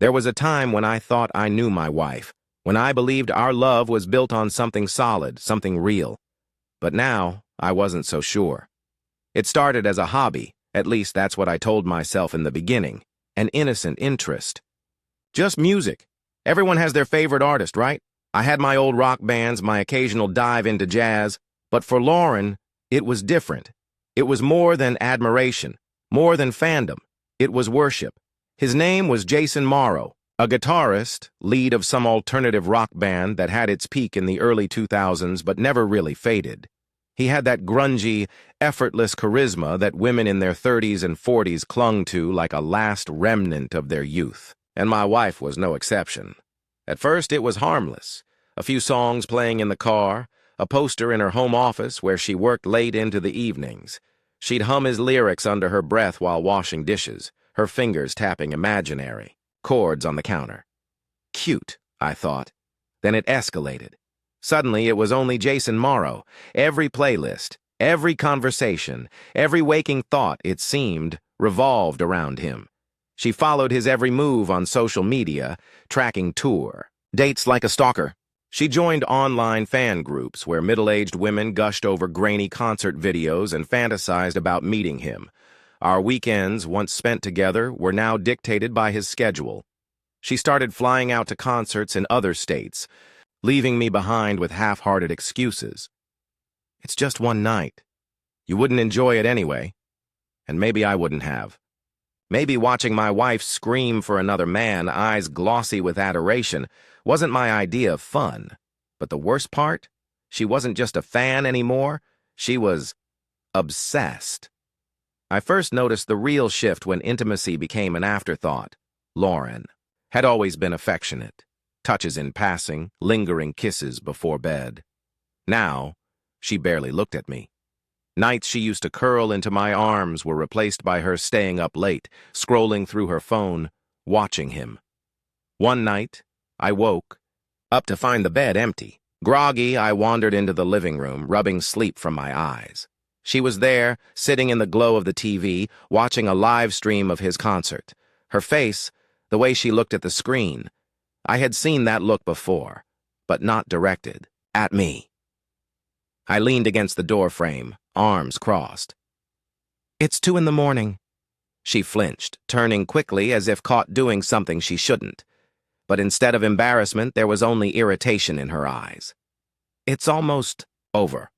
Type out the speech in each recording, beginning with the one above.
There was a time when I thought I knew my wife, when I believed our love was built on something solid, something real. But now, I wasn't so sure. It started as a hobby, at least that's what I told myself in the beginning, an innocent interest. Just music. Everyone has their favorite artist, right? I had my old rock bands, my occasional dive into jazz, but for Lauren, it was different. It was more than admiration, more than fandom. It was worship. His name was Jason Morrow, a guitarist, lead of some alternative rock band that had its peak in the early 2000s but never really faded. He had that grungy, effortless charisma that women in their 30s and 40s clung to like a last remnant of their youth, and my wife was no exception. At first, it was harmless. A few songs playing in the car, a poster in her home office where she worked late into the evenings. She'd hum his lyrics under her breath while washing dishes, her fingers tapping imaginary chords on the counter. Cute, I thought. Then it escalated. Suddenly, it was only Jason Morrow. Every playlist, every conversation, every waking thought, it seemed, revolved around him. She followed his every move on social media, tracking tour, dates like a stalker. She joined online fan groups where middle-aged women gushed over grainy concert videos and fantasized about meeting him. Our weekends, once spent together, were now dictated by his schedule. She started flying out to concerts in other states, leaving me behind with half-hearted excuses. It's just one night. You wouldn't enjoy it anyway. And maybe I wouldn't have. Maybe watching my wife scream for another man, eyes glossy with adoration, wasn't my idea of fun. But the worst part? She wasn't just a fan anymore. She was obsessed. I first noticed the real shift when intimacy became an afterthought. Lauren had always been affectionate. Touches in passing, lingering kisses before bed. Now, she barely looked at me. Nights she used to curl into my arms were replaced by her staying up late, scrolling through her phone, watching him. One night, I woke, up to find the bed empty. Groggy, I wandered into the living room, rubbing sleep from my eyes. She was there, sitting in the glow of the TV, watching a live stream of his concert. Her face, the way she looked at the screen. I had seen that look before, but not directed at me. I leaned against the door frame, arms crossed. "It's 2 a.m. She flinched, turning quickly as if caught doing something she shouldn't. But instead of embarrassment, there was only irritation in her eyes. "It's almost over."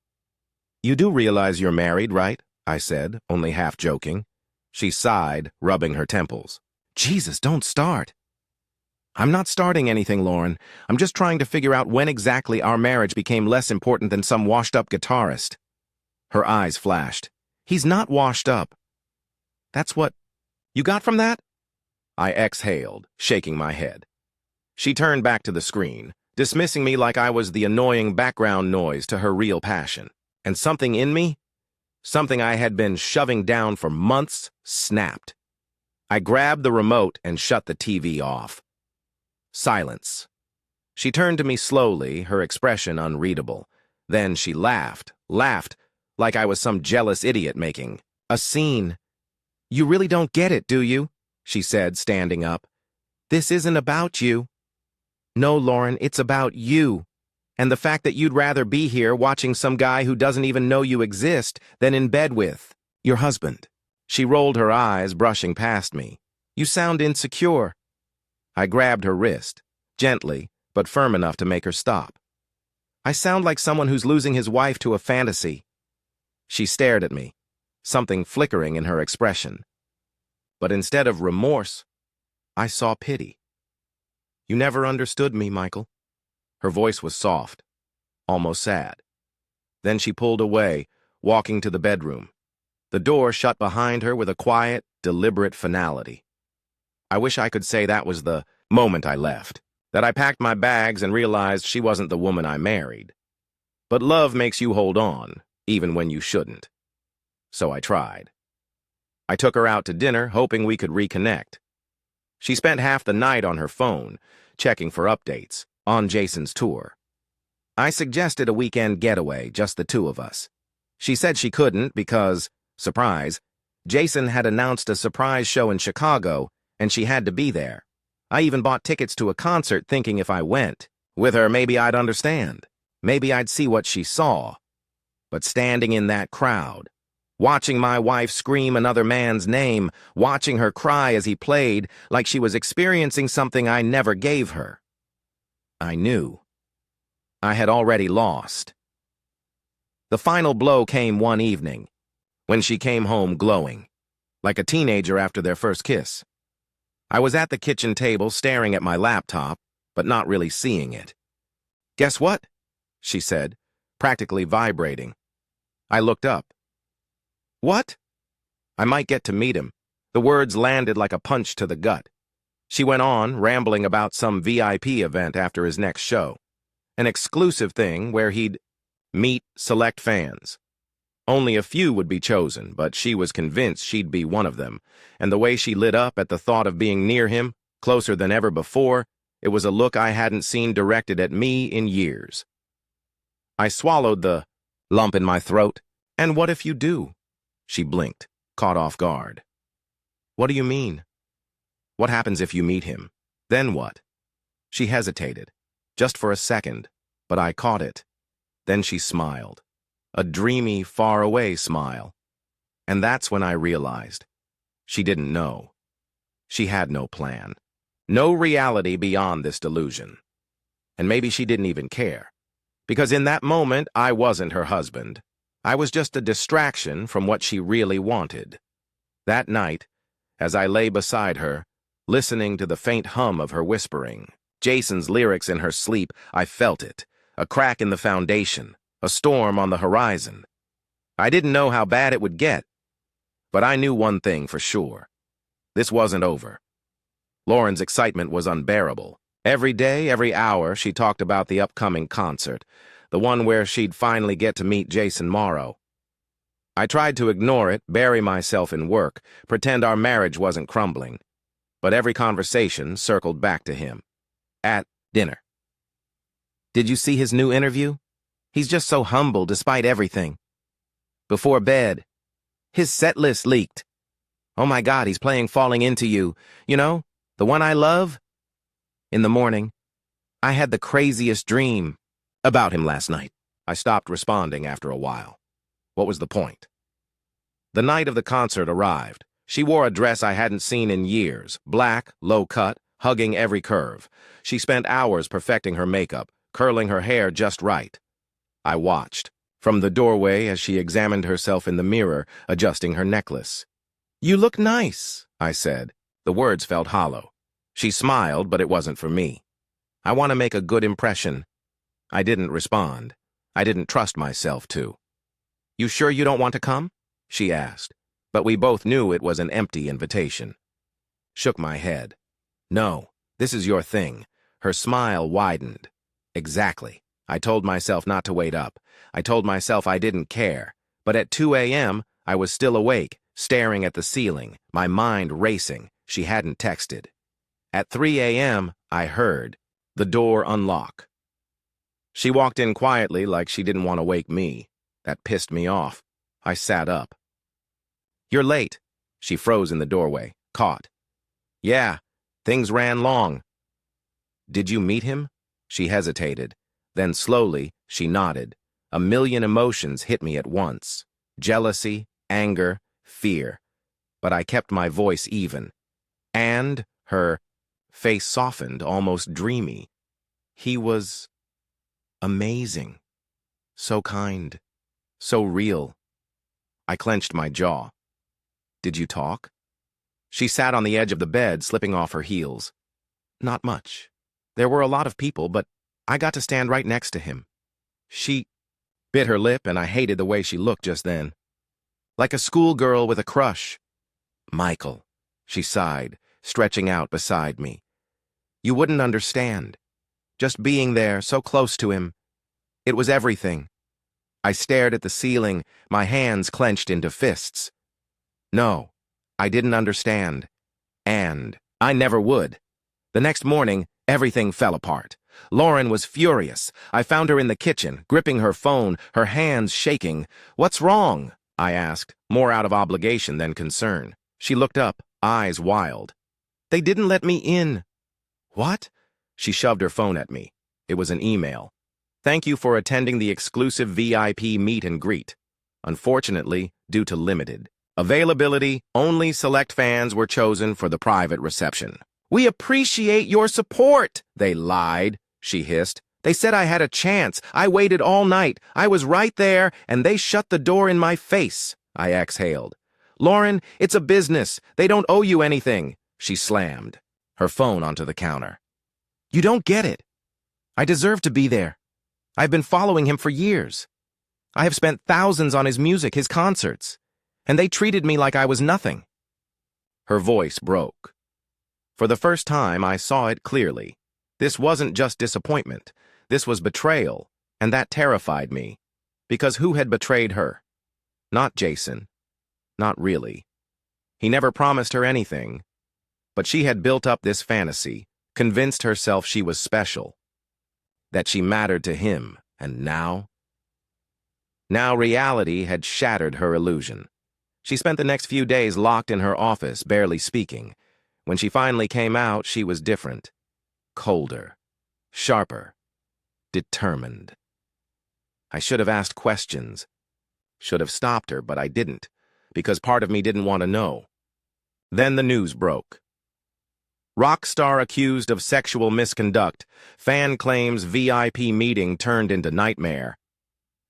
"You do realize you're married, right?" I said, only half joking. She sighed, rubbing her temples. "Jesus, don't start." "I'm not starting anything, Lauren. I'm just trying to figure out when exactly our marriage became less important than some washed-up guitarist." Her eyes flashed. "He's not washed up." "That's what you got from that?" I exhaled, shaking my head. She turned back to the screen, dismissing me like I was the annoying background noise to her real passion. And something in me, something I had been shoving down for months, snapped. I grabbed the remote and shut the TV off. Silence. She turned to me slowly, her expression unreadable. Then she laughed like I was some jealous idiot making a scene. "You really don't get it, do you?" she said, standing up. "This isn't about you." "No, Lauren, it's about you. And the fact that you'd rather be here watching some guy who doesn't even know you exist than in bed with your husband." She rolled her eyes, brushing past me. "You sound insecure." I grabbed her wrist, gently, but firm enough to make her stop. "I sound like someone who's losing his wife to a fantasy." She stared at me, something flickering in her expression. But instead of remorse, I saw pity. "You never understood me, Michael." Her voice was soft, almost sad. Then she pulled away, walking to the bedroom. The door shut behind her with a quiet, deliberate finality. I wish I could say that was the moment I left, that I packed my bags and realized she wasn't the woman I married. But love makes you hold on, even when you shouldn't. So I tried. I took her out to dinner, hoping we could reconnect. She spent half the night on her phone, checking for updates, on Jason's tour. I suggested a weekend getaway, just the two of us. She said she couldn't because, surprise, Jason had announced a surprise show in Chicago, and she had to be there. I even bought tickets to a concert thinking if I went with her, maybe I'd understand. Maybe I'd see what she saw. But standing in that crowd, watching my wife scream another man's name, watching her cry as he played like she was experiencing something I never gave her, I knew. I had already lost. The final blow came one evening, when she came home glowing, like a teenager after their first kiss. I was at the kitchen table staring at my laptop, but not really seeing it. "Guess what?" she said, practically vibrating. I looked up. "What?" I might get to meet him. The words landed like a punch to the gut. She went on, rambling about some VIP event after his next show. An exclusive thing where he'd meet select fans. Only a few would be chosen, but she was convinced she'd be one of them, and the way she lit up at the thought of being near him, closer than ever before, it was a look I hadn't seen directed at me in years. I swallowed the lump in my throat. "And what if you do?" She blinked, caught off guard. "What do you mean?" "What happens if you meet him? Then what?" She hesitated, just for a second, but I caught it. Then she smiled, a dreamy, faraway smile. And that's when I realized she didn't know. She had no plan, no reality beyond this delusion. And maybe she didn't even care, because in that moment I wasn't her husband. I was just a distraction from what she really wanted. That night, as I lay beside her, listening to the faint hum of her whispering, Jason's lyrics in her sleep, I felt it, a crack in the foundation, a storm on the horizon. I didn't know how bad it would get, but I knew one thing for sure. This wasn't over. Lauren's excitement was unbearable. Every day, every hour, she talked about the upcoming concert, the one where she'd finally get to meet Jason Morrow. I tried to ignore it, bury myself in work, pretend our marriage wasn't crumbling. But every conversation circled back to him. At dinner. "Did you see his new interview? He's just so humble despite everything." Before bed, "His set list leaked. Oh my God, he's playing Falling Into You. You know, the one I love?" In the morning, "I had the craziest dream about him last night." I stopped responding after a while. What was the point? The night of the concert arrived. She wore a dress I hadn't seen in years, black, low-cut, hugging every curve. She spent hours perfecting her makeup, curling her hair just right. I watched, from the doorway as she examined herself in the mirror, adjusting her necklace. "You look nice," I said. The words felt hollow. She smiled, but it wasn't for me. "I want to make a good impression." I didn't respond. I didn't trust myself to. "You sure you don't want to come?" she asked, but we both knew it was an empty invitation. Shook my head. "No, this is your thing." Her smile widened. "Exactly." I told myself not to wait up. I told myself I didn't care. But at 2 a.m., I was still awake, staring at the ceiling, my mind racing. She hadn't texted. At 3 a.m., I heard the door unlock. She walked in quietly like she didn't want to wake me. That pissed me off. I sat up. "You're late." She froze in the doorway, caught. "Yeah, things ran long." "Did you meet him?" She hesitated. Then slowly, she nodded. A million emotions hit me at once. Jealousy, anger, fear. But I kept my voice even. And her face softened, almost dreamy. "He was amazing. So kind. So real." I clenched my jaw. "Did you talk?" She sat on the edge of the bed, slipping off her heels. "Not much. There were a lot of people, but I got to stand right next to him." She bit her lip, and I hated the way she looked just then. Like a schoolgirl with a crush. "Michael," she sighed, stretching out beside me. "You wouldn't understand. Just being there, so close to him. It was everything." I stared at the ceiling, my hands clenched into fists. No, I didn't understand. And I never would. The next morning, everything fell apart. Lauren was furious. I found her in the kitchen, gripping her phone, her hands shaking. "What's wrong?" I asked, more out of obligation than concern. She looked up, eyes wild. "They didn't let me in." What? She shoved her phone at me. It was an email. Thank you for attending the exclusive VIP meet and greet. Unfortunately, due to limited availability, only select fans were chosen for the private reception. We appreciate your support, they lied, she hissed. They said I had a chance. I waited all night. I was right there, and they shut the door in my face, I exhaled. Lauren, it's a business. They don't owe you anything, she slammed her phone onto the counter. You don't get it. I deserve to be there. I've been following him for years. I have spent thousands on his music, his concerts, and they treated me like I was nothing. Her voice broke. For the first time, I saw it clearly. This wasn't just disappointment. This was betrayal, and that terrified me. Because who had betrayed her? Not Jason. Not really. He never promised her anything. But she had built up this fantasy, convinced herself she was special, that she mattered to him, and now? Now reality had shattered her illusion. She spent the next few days locked in her office, barely speaking. When she finally came out, she was different. Colder. Sharper. Determined. I should have asked questions. Should have stopped her, but I didn't, because part of me didn't want to know. Then the news broke. Rock star accused of sexual misconduct. Fan claims VIP meeting turned into nightmare.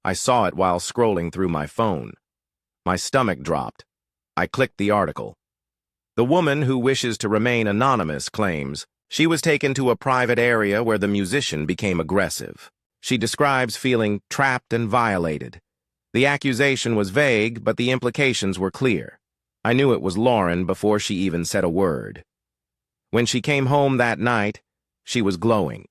I saw it while scrolling through my phone. My stomach dropped. I clicked the article. The woman who wishes to remain anonymous claims she was taken to a private area where the musician became aggressive. She describes feeling trapped and violated. The accusation was vague, but the implications were clear. I knew it was Lauren before she even said a word. When she came home that night, she was glowing.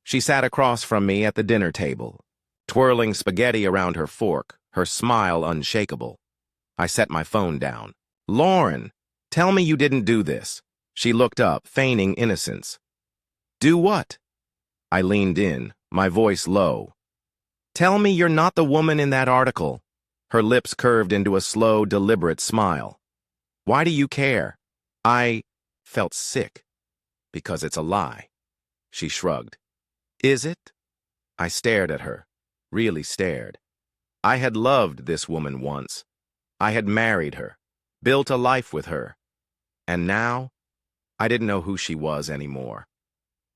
She sat across from me at the dinner table, twirling spaghetti around her fork, her smile unshakable. I set my phone down. Lauren, tell me you didn't do this. She looked up, feigning innocence. Do what? I leaned in, my voice low. Tell me you're not the woman in that article. Her lips curved into a slow, deliberate smile. Why do you care? I felt sick. Because it's a lie. She shrugged. Is it? I stared at her, really stared. I had loved this woman once. I had married her, built a life with her. And now, I didn't know who she was anymore.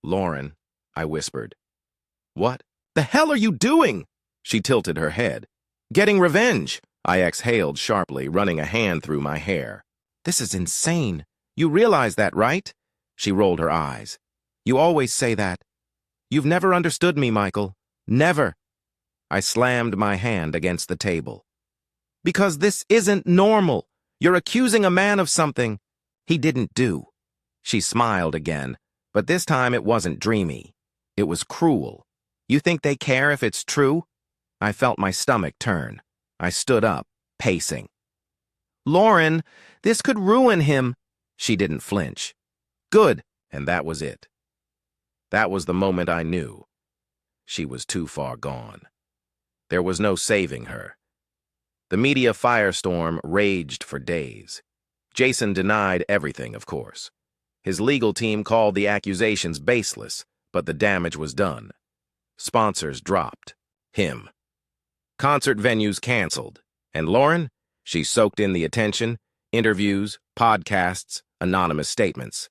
Lauren, I whispered. What the hell are you doing? She tilted her head. Getting revenge, I exhaled sharply, running a hand through my hair. This is insane. You realize that, right? She rolled her eyes. You always say that. You've never understood me, Michael. Never. I slammed my hand against the table. Because this isn't normal. You're accusing a man of something he didn't do. She smiled again, but this time it wasn't dreamy. It was cruel. You think they care if it's true? I felt my stomach turn. I stood up, pacing. Lauren, this could ruin him. She didn't flinch. Good, and that was it. That was the moment I knew. She was too far gone. There was no saving her. The media firestorm raged for days. Jason denied everything, of course. His legal team called the accusations baseless, but the damage was done. Sponsors dropped. Him. Concert venues canceled. And Lauren? She soaked in the attention, interviews, podcasts, anonymous statements.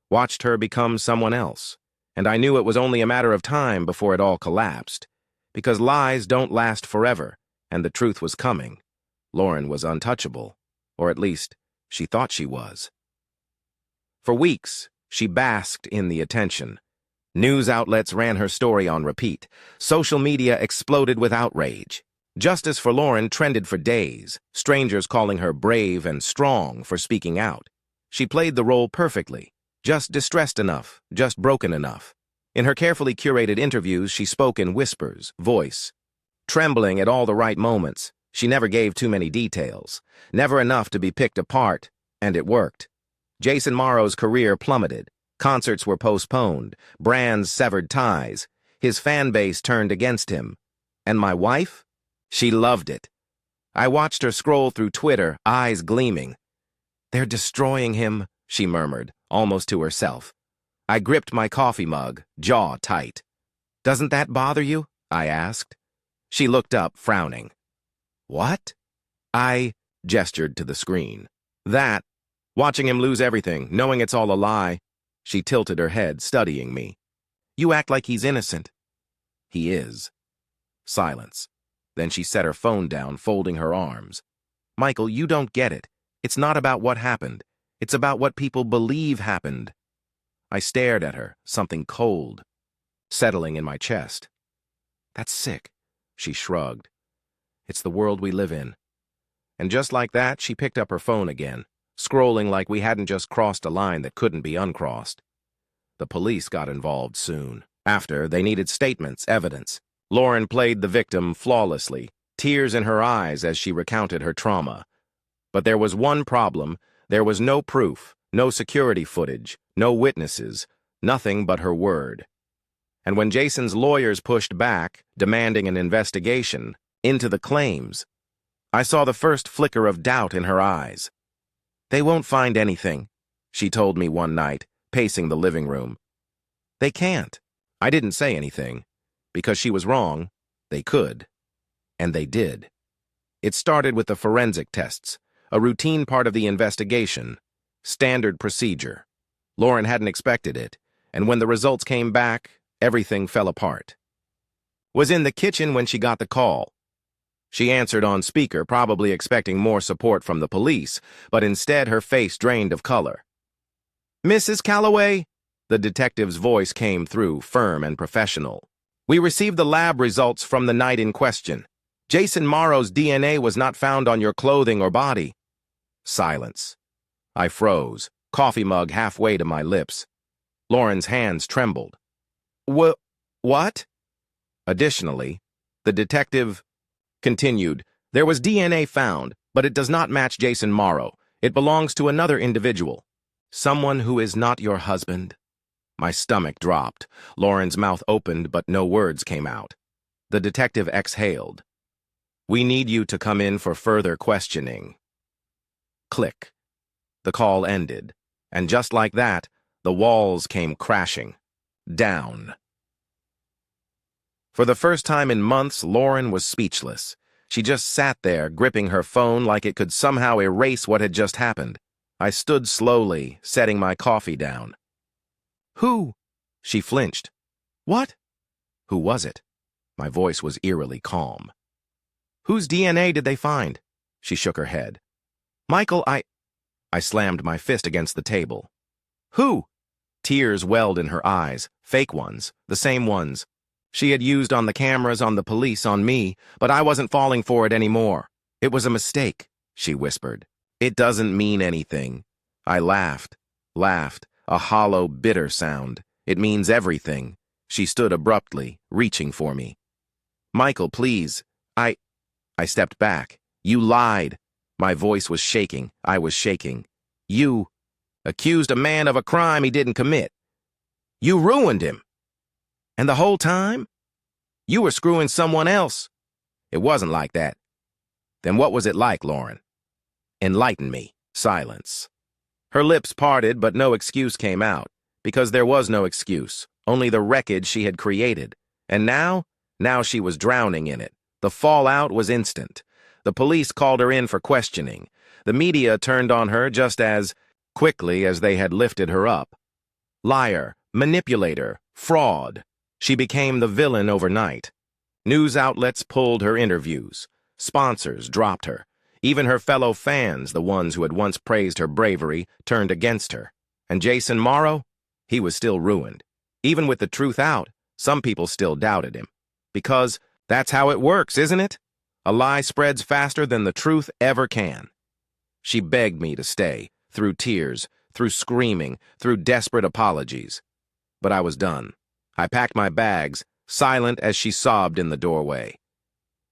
Watched her become someone else, and I knew it was only a matter of time before it all collapsed, because lies don't last forever, and the truth was coming. Lauren was untouchable, or at least, she thought she was. For weeks, she basked in the attention. News outlets ran her story on repeat. Social media exploded with outrage. Justice for Lauren trended for days, strangers calling her brave and strong for speaking out. She played the role perfectly, just distressed enough, just broken enough. In her carefully curated interviews, she spoke in whispers, voice, trembling at all the right moments. She never gave too many details, never enough to be picked apart, and it worked. Jason Morrow's career plummeted. Concerts were postponed, brands severed ties. His fan base turned against him. And my wife? She loved it. I watched her scroll through Twitter, eyes gleaming. They're destroying him, she murmured, almost to herself. I gripped my coffee mug, jaw tight. "Doesn't that bother you?" I asked. She looked up, frowning. "What?" I gestured to the screen. "That. Watching him lose everything, knowing it's all a lie." She tilted her head, studying me. "You act like he's innocent." "He is." Silence. Then she set her phone down, folding her arms. "Michael, you don't get it. It's not about what happened. It's about what people believe happened." I stared at her, something cold settling in my chest. "That's sick," she shrugged. "It's the world we live in." And just like that, she picked up her phone again, scrolling like we hadn't just crossed a line that couldn't be uncrossed. The police got involved soon. After, they needed statements, evidence. Lauren played the victim flawlessly, tears in her eyes as she recounted her trauma. But there was one problem. There was no proof, no security footage, no witnesses, nothing but her word. And when Jason's lawyers pushed back, demanding an investigation into the claims, I saw the first flicker of doubt in her eyes. "They won't find anything," she told me one night, pacing the living room. "They can't." I didn't say anything. Because she was wrong, they could. And they did. It started with the forensic tests, a routine part of the investigation, standard procedure. Lauren hadn't expected it, and when the results came back, everything fell apart. Was in the kitchen when she got the call. She answered on speaker, probably expecting more support from the police, but instead her face drained of color. "Mrs. Calloway?" The detective's voice came through, firm and professional. "We received the lab results from the night in question. Jason Morrow's DNA was not found on your clothing or body." Silence. I froze, coffee mug halfway to my lips. Lauren's hands trembled. What? Additionally, the detective continued, "There was DNA found, but it does not match Jason Morrow. It belongs to another individual. Someone who is not your husband." My stomach dropped. Lauren's mouth opened, but no words came out. The detective exhaled. "We need you to come in for further questioning." Click. The call ended, and just like that, the walls came crashing down. For the first time in months, Lauren was speechless. She just sat there, gripping her phone like it could somehow erase what had just happened. I stood slowly, setting my coffee down. "Who?" She flinched. "What?" "Who was it?" My voice was eerily calm. "Whose DNA did they find?" She shook her head. "Michael, I slammed my fist against the table. "Who?" Tears welled in her eyes, fake ones, the same ones she had used on the cameras, on the police, on me, but I wasn't falling for it anymore. "It was a mistake," she whispered. "It doesn't mean anything." I laughed, a hollow, bitter sound. "It means everything." She stood abruptly, reaching for me. "Michael, please." I stepped back. "You lied." My voice was shaking. I was shaking. "You accused a man of a crime he didn't commit. You ruined him. And the whole time, you were screwing someone else." "It wasn't like that." "Then what was it like, Lauren? Enlighten me." Silence. Her lips parted, but no excuse came out, because there was no excuse, only the wreckage she had created. And now she was drowning in it. The fallout was instant. The police called her in for questioning. The media turned on her just as quickly as they had lifted her up. Liar, manipulator, fraud. She became the villain overnight. News outlets pulled her interviews. Sponsors dropped her. Even her fellow fans, the ones who had once praised her bravery, turned against her. And Jason Morrow? He was still ruined. Even with the truth out, some people still doubted him. Because that's how it works, isn't it? A lie spreads faster than the truth ever can. She begged me to stay, through tears, through screaming, through desperate apologies. But I was done. I packed my bags, silent as she sobbed in the doorway.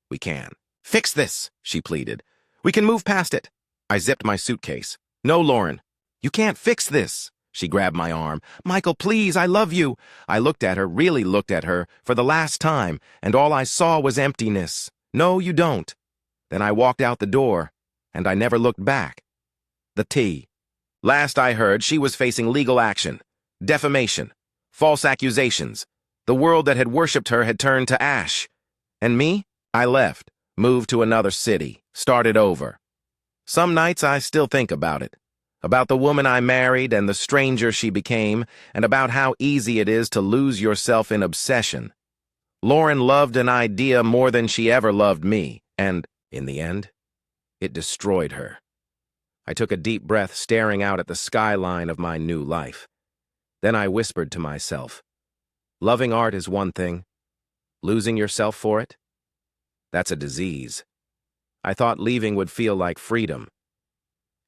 "We can fix this," she pleaded. "We can move past it." I zipped my suitcase. "No, Lauren, you can't fix this." She grabbed my arm. "Michael, please, I love you." I looked at her, really looked at her, for the last time, and all I saw was emptiness. "No, you don't." Then I walked out the door, and I never looked back. The tea. Last I heard, she was facing legal action. defamation, false accusations. The world that had worshipped her had turned to ash. And me? I left, moved to another city, started over. Some nights I still think about it. About the woman I married and the stranger she became, and about how easy it is to lose yourself in obsession. Lauren loved an idea more than she ever loved me, and, in the end, it destroyed her. I took a deep breath, staring out at the skyline of my new life. Then I whispered to myself, loving art is one thing. Losing yourself for it? That's a disease. I thought leaving would feel like freedom.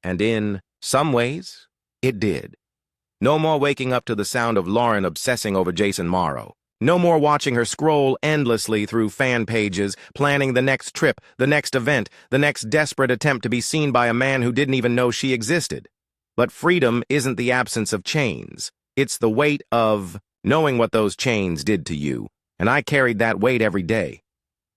And in some ways, it did. No more waking up to the sound of Lauren obsessing over Jason Morrow. No more watching her scroll endlessly through fan pages, planning the next trip, the next event, the next desperate attempt to be seen by a man who didn't even know she existed. But freedom isn't the absence of chains. It's the weight of knowing what those chains did to you, and I carried that weight every day.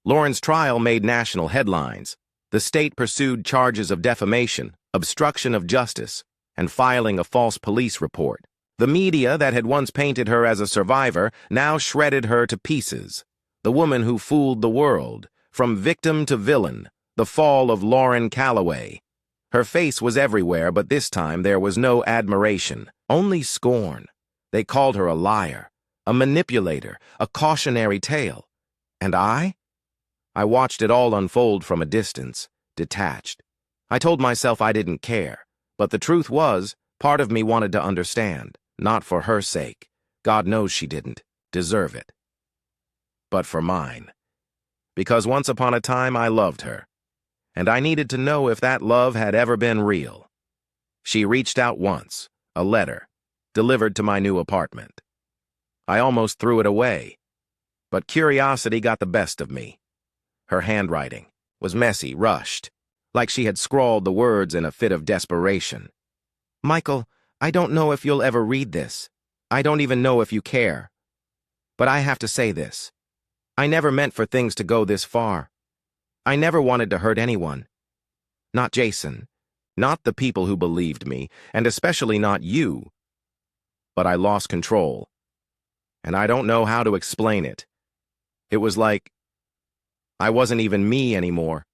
Lauren's trial made national headlines. The state pursued charges of defamation, obstruction of justice, and filing a false police report. The media that had once painted her as a survivor now shredded her to pieces. The woman who fooled the world, from victim to villain, the fall of Lauren Calloway. Her face was everywhere, but this time there was no admiration, only scorn. They called her a liar, a manipulator, a cautionary tale. And I watched it all unfold from a distance, detached. I told myself I didn't care, but the truth was, part of me wanted to understand, not for her sake. God knows she didn't deserve it. But for mine. Because once upon a time I loved her, and I needed to know if that love had ever been real. She reached out once, a letter, delivered to my new apartment. I almost threw it away, but curiosity got the best of me. Her handwriting was messy, rushed, like she had scrawled the words in a fit of desperation. Michael, I don't know if you'll ever read this. I don't even know if you care. But I have to say this. I never meant for things to go this far. I never wanted to hurt anyone. Not Jason. Not the people who believed me, and especially not you. But I lost control. And I don't know how to explain it. It was like I wasn't even me anymore.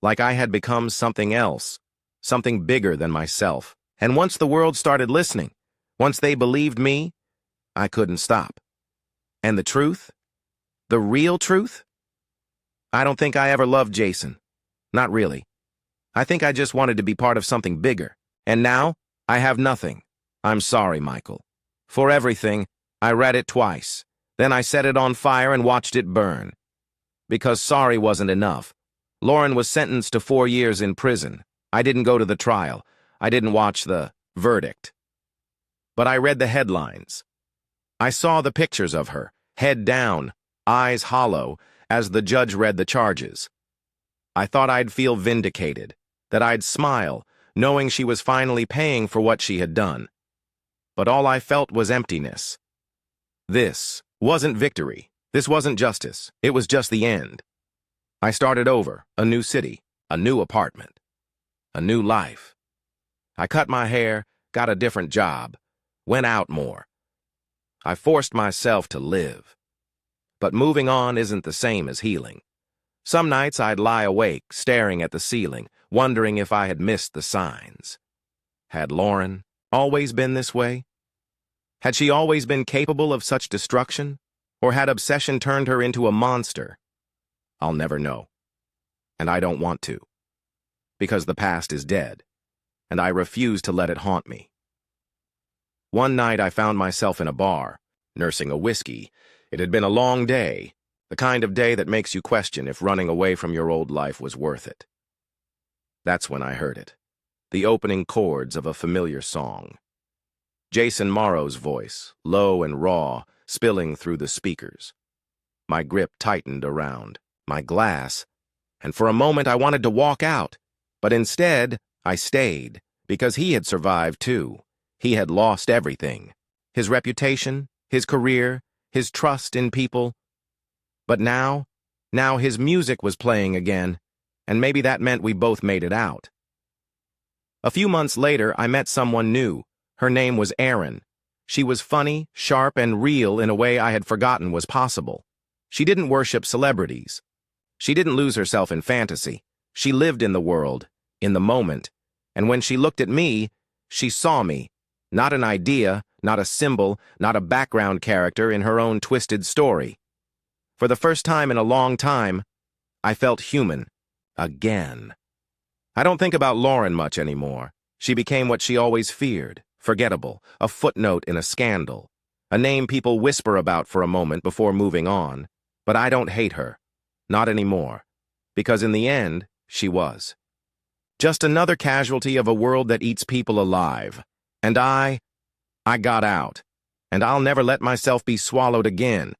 Like I had become something else, something bigger than myself. And once the world started listening, once they believed me, I couldn't stop. And the truth? The real truth? I don't think I ever loved Jason. Not really. I think I just wanted to be part of something bigger. And now, I have nothing. I'm sorry, Michael. For everything, I read it twice. Then I set it on fire and watched it burn. Because sorry wasn't enough. Lauren was sentenced to 4 years in prison. I didn't go to the trial. I didn't watch the verdict. But I read the headlines. I saw the pictures of her, head down, eyes hollow, as the judge read the charges. I thought I'd feel vindicated, that I'd smile, knowing she was finally paying for what she had done. But all I felt was emptiness. This wasn't victory. This wasn't justice. It was just the end. I started over, a new city, a new apartment, a new life. I cut my hair, got a different job, went out more. I forced myself to live. But moving on isn't the same as healing. Some nights I'd lie awake, staring at the ceiling, wondering if I had missed the signs. Had Lauren always been this way? Had she always been capable of such destruction? Or had obsession turned her into a monster? I'll never know. And I don't want to. Because the past is dead, and I refuse to let it haunt me. One night I found myself in a bar, nursing a whiskey. It had been a long day, the kind of day that makes you question if running away from your old life was worth it. That's when I heard it, the opening chords of a familiar song. Jason Morrow's voice, low and raw, spilling through the speakers. My grip tightened around my glass, and for a moment I wanted to walk out, but instead I stayed, because he had survived too. He had lost everything. His reputation, his career, his trust in people. But now his music was playing again, and maybe that meant we both made it out. A few months later, I met someone new. Her name was Erin. She was funny, sharp, and real in a way I had forgotten was possible. She didn't worship celebrities. She didn't lose herself in fantasy. She lived in the world, in the moment. And when she looked at me, she saw me. Not an idea, not a symbol, not a background character in her own twisted story. For the first time in a long time, I felt human. Again. I don't think about Lauren much anymore. She became what she always feared, forgettable, a footnote in a scandal, a name people whisper about for a moment before moving on. But I don't hate her. Not anymore. Because in the end, she was. Just another casualty of a world that eats people alive. And I got out. And I'll never let myself be swallowed again.